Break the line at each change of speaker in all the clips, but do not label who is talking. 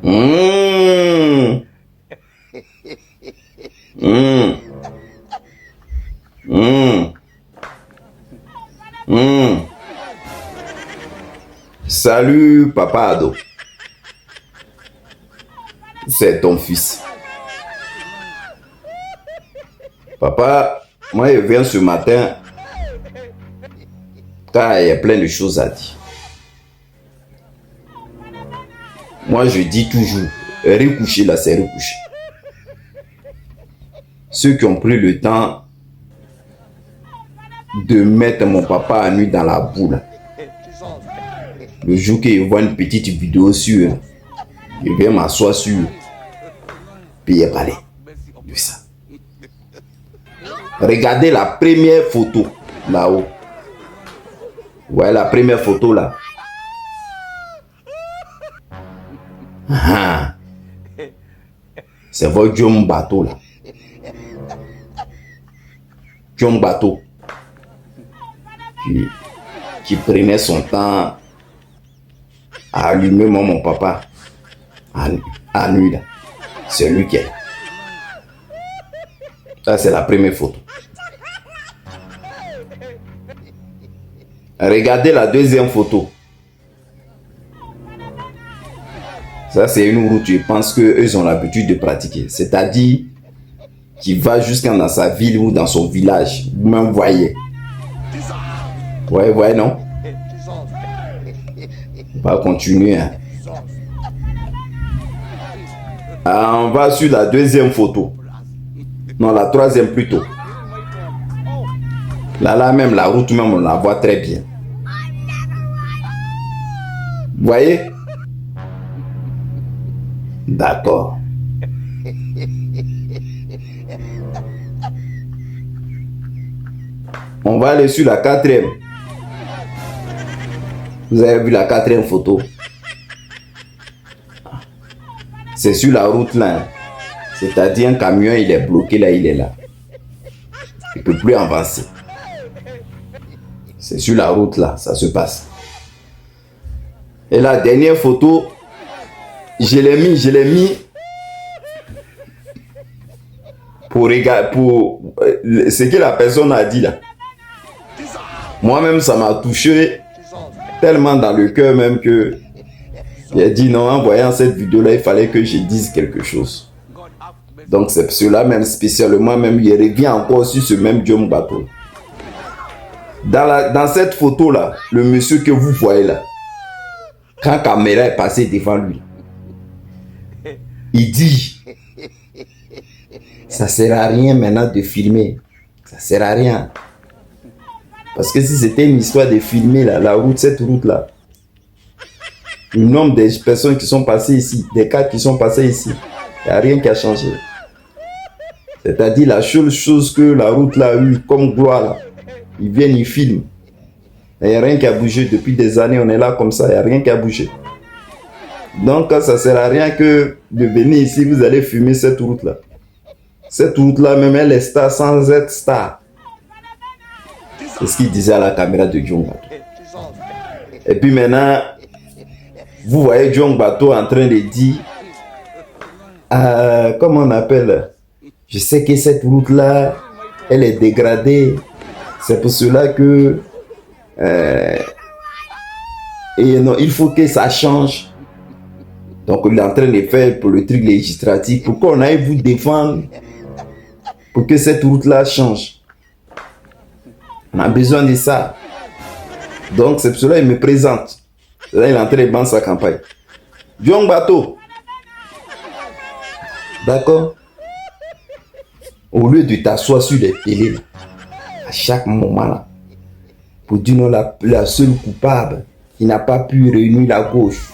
Mmh. Mmh. Mmh. Mmh. Salut, papa Ado. C'est ton fils. Papa, moi je viens ce matin car il y a plein de choses à dire. Moi je dis toujours, recoucher là c'est recoucher. Ceux qui ont pris le temps de mettre mon papa à nu dans la boue, le jour qu'il voit une petite vidéo sur, je viens m'asseoir sur, puis il parler de ça. Regardez la première photo là-haut. Vous voyez la première photo là. Ah. C'est votre John Bateau là. John Bateau. Qui prenait son temps à allumer mon papa à nuit là. C'est lui qui est là. Ça c'est la première photo. Regardez la deuxième photo. Ça c'est une route, je pense qu'eux ont l'habitude de pratiquer. C'est-à-dire qu'il va jusqu'à dans sa ville ou dans son village. Vous même voyez. Ouais, non? On va continuer. Hein. Ah, on va sur la deuxième photo. Non, la troisième plutôt. Là même, la route même, on la voit très bien. Vous voyez? D'accord. On va aller sur la quatrième. Vous avez vu la quatrième photo? C'est sur la route là. C'est-à-dire un camion, il est bloqué là, il est là. Il ne peut plus avancer. C'est sur la route là, ça se passe. Et la dernière photo, je l'ai mis pour regarder, pour ce que la personne a dit là. Moi-même, ça m'a touché tellement dans le cœur même que j'ai dit non, en voyant cette vidéo-là, il fallait que je dise quelque chose. Donc c'est cela même spécialement, même il revient encore sur ce même John Bateau. Dans cette photo-là, le monsieur que vous voyez là, quand la caméra est passée devant lui, il dit, ça ne sert à rien maintenant de filmer. Ça ne sert à rien. Parce que si c'était une histoire de filmer là, la route, cette route-là, le nombre de personnes qui sont passées ici, des cas qui sont passés ici, il n'y a rien qui a changé. C'est-à-dire la seule chose que la route là a eu comme gloire là, ils viennent, ils filment. Il n'y a rien qui a bougé depuis des années, on est là comme ça, il n'y a rien qui a bougé. Donc ça ne sert à rien que de venir ici, vous allez filmer cette route là. Cette route là, même elle est star sans être star. C'est ce qu'il disait à la caméra de John Bateau. Et puis maintenant, vous voyez John Bateau en train de dire, comment on appelle, je sais que cette route-là, elle est dégradée. C'est pour cela que et non, il faut que ça change. Donc il est en train de faire pour le truc législatif. Pourquoi on aille vous défendre pour que cette route-là change? On a besoin de ça. Donc c'est pour cela qu'il me présente. Là, il est en train de vendre sa campagne. John Bateau. D'accord? Au lieu de t'asseoir sur les télés, à chaque moment là, pour dire non, la seule coupable qui n'a pas pu réunir la gauche,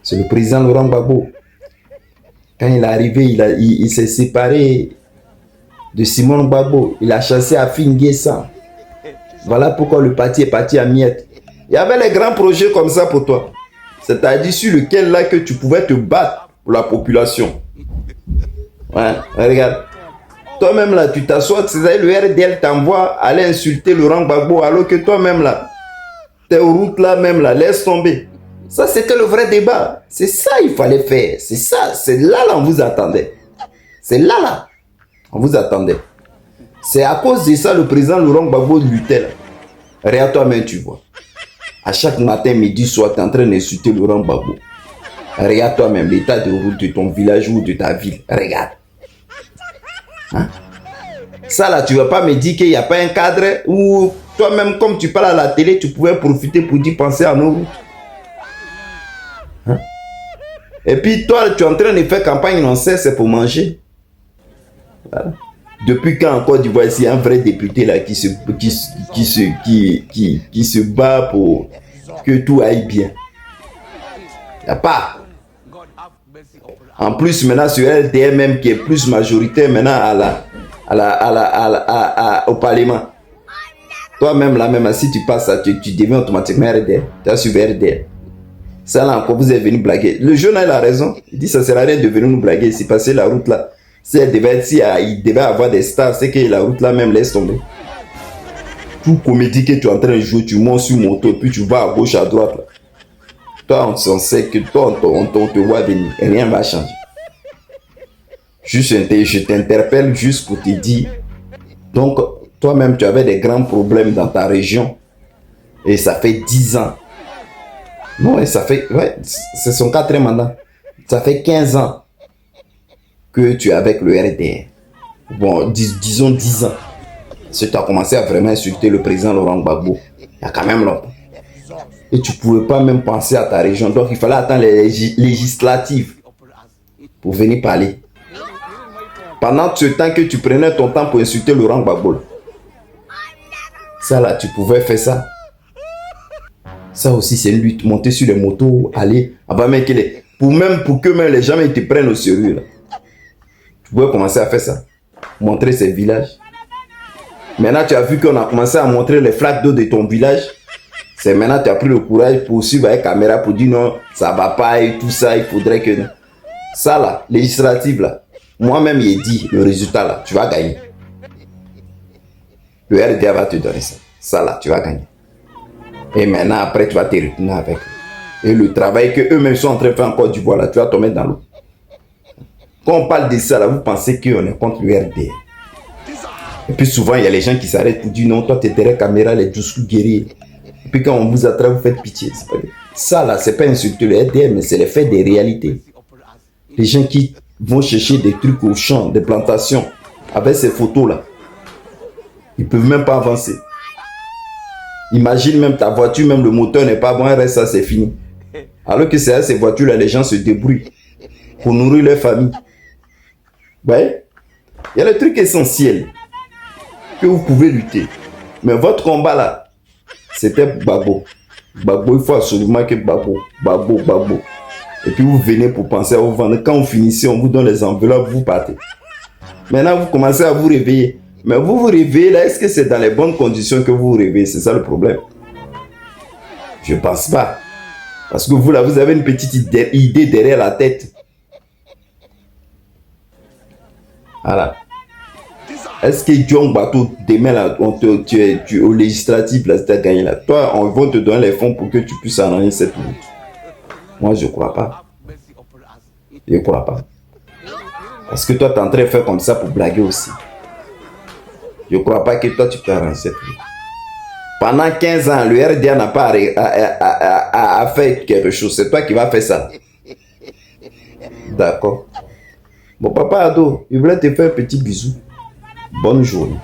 c'est le président Laurent Gbagbo. Quand il est arrivé, il s'est séparé de Simone Gbagbo. Il a chassé Afin Guessan. Voilà pourquoi le parti est parti à miettes. Il y avait les grands projets comme ça pour toi. C'est-à-dire sur lequel là que tu pouvais te battre pour la population. Ouais, regarde. Toi-même là, tu t'assois, le RDL t'envoie aller insulter Laurent Gbagbo alors que toi-même là, tes routes là même là, laisse tomber. Ça, c'était le vrai débat. C'est ça il fallait faire. C'est ça. C'est là, on vous attendait. C'est là, on vous attendait. C'est à cause de ça, le président Laurent Gbagbo luttait là. Regarde toi-même, tu vois. À chaque matin, midi, soir, tu es en train d'insulter Laurent Gbagbo. Regarde toi-même l'état de route de ton village ou de ta ville. Regarde. Hein? Ça là, tu ne vas pas me dire qu'il n'y a pas un cadre où toi-même, comme tu parles à la télé, tu pouvais profiter pour dire penser à nos routes. Hein? Et puis toi, tu es en train de faire campagne non cesse, c'est pour manger. Voilà. Depuis quand en Côte d'Ivoire, il y a un vrai député là qui se bat pour que tout aille bien. Il n'y a pas. En plus, maintenant, sur LDR même qui est plus majoritaire maintenant au Parlement. Toi-même, là même, si tu passes ça, tu deviens automatiquement RDR. Tu as suivi RDR. Ça là encore, vous êtes venu blaguer. Le jeune a raison. Il dit ça ne sert à rien de venir nous blaguer. Si passer la route là. Si il devait avoir des stars, c'est que la route là même laisse tomber. Tout comédie que tu es en train de jouer, tu montes sur moto et puis tu vas à gauche, à droite. Là. Toi, on sait que toi, on te voit venir et rien ne va changer. Juste, je t'interpelle juste pour te dire. Donc, toi-même, tu avais des grands problèmes dans ta région et ça fait 10 ans. Non, ça fait, ouais, c'est son 4e mandat. Ça fait 15 ans que tu es avec le RDR. Bon, disons 10 ans. Si tu as commencé à vraiment insulter le président Laurent Gbagbo, il y a quand même longtemps. Et tu ne pouvais pas même penser à ta région. Donc, il fallait attendre les législatives pour venir parler. Pendant ce temps que tu prenais ton temps pour insulter Laurent Gbagbo, ça là, tu pouvais faire ça. Ça aussi, c'est une lutte. Monter sur les motos, aller, avant même que pour que même les gens ils te prennent au sérieux. Là. Tu pouvais commencer à faire ça. Montrer ces villages. Maintenant, tu as vu qu'on a commencé à montrer les flaques d'eau de ton village. C'est maintenant que tu as pris le courage pour suivre avec caméra pour dire non, ça va pas et tout ça, il faudrait que... Ça là, législative là, moi-même il est dit le résultat là, tu vas gagner. Le RDA va te donner ça. Ça là, tu vas gagner. Et maintenant, après, tu vas te retourner avec eux. Et le travail qu'eux-mêmes sont en train de faire en Côte d'Ivoire là, tu vas tomber dans l'eau. Quand on parle de ça là, vous pensez qu'on est contre le RDA. Et puis souvent, il y a les gens qui s'arrêtent pour dire non, toi, tu es derrière caméra, les douces guerriers. Et puis quand on vous attrape, vous faites pitié. Ça là, c'est pas insulter le RDA, mais c'est le fait des réalités. Les gens qui vont chercher des trucs au champ, des plantations, avec ces photos là, ils peuvent même pas avancer. Imagine même ta voiture, même le moteur n'est pas bon, reste ça, c'est fini. Alors que c'est à ces voitures-là, les gens se débrouillent pour nourrir leur famille. Ouais. Il y a le truc essentiel que vous pouvez lutter. Mais votre combat là, c'était Gbagbo. Gbagbo, il faut absolument que Gbagbo. Et puis vous venez pour penser à vous vendre. Quand vous finissez, on vous donne les enveloppes, vous partez. Maintenant, vous commencez à vous réveiller. Mais vous vous réveillez là, est-ce que c'est dans les bonnes conditions que vous vous réveillez? C'est ça le problème. Je ne pense pas. Parce que vous là, vous avez une petite idée derrière la tête. Voilà. Est-ce que John Bateau, demain là, tu au législatif là, tu as gagné là. Toi, on va te donner les fonds pour que tu puisses en cette route. Moi, je ne crois pas. Je ne crois pas. Parce que toi, tu es en train de faire comme ça pour blaguer aussi. Je ne crois pas que toi, tu peux arranger cette route. Pendant 15 ans, le RDA n'a pas à faire quelque chose. C'est toi qui vas faire ça. D'accord. Bon, papa Ado, il voulait te faire un petit bisou. Bonne journée.